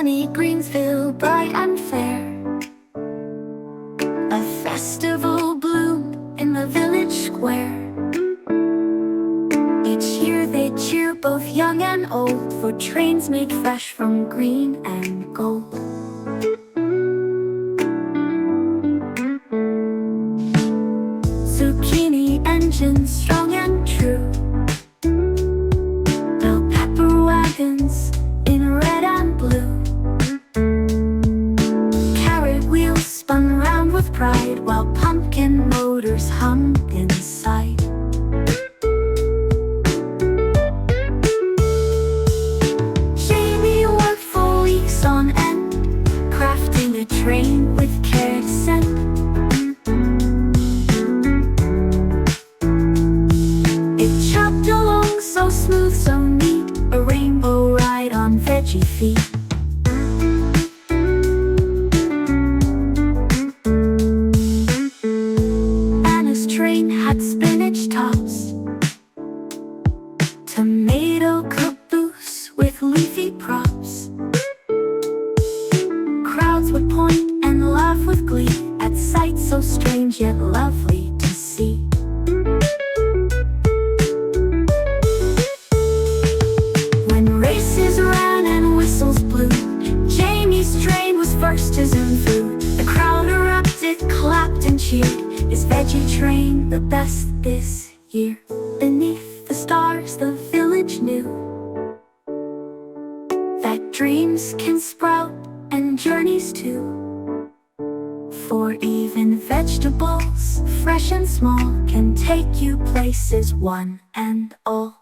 sunny Greensville, bright and fair. A festival bloomed in the village square. Each year they cheer, both young and old, for trains made fresh from green and gold. Zucchini engines strong and true, bell pepper wagons in red and blue. Carrot wheels spun round with pride, while pumpkin motors hummed inside. Jamie worked for weeks on end, crafting a train with care to send. It chopped along so smooth, so neat, a rainbow ride on veggie feet. Anna's train had spinach tops, tomato caboose with leafy props. Crowds would point and laugh with glee at sights so strange yet lovely to see. When races ran and whistles blew, Jamie's train was first to zoom through. The crowd erupted, clapped and cheered. Is veggie train the best this year? Beneath the stars the village knew that dreams can sprout and journeys too. For even vegetables, fresh and small, can take you places one and all.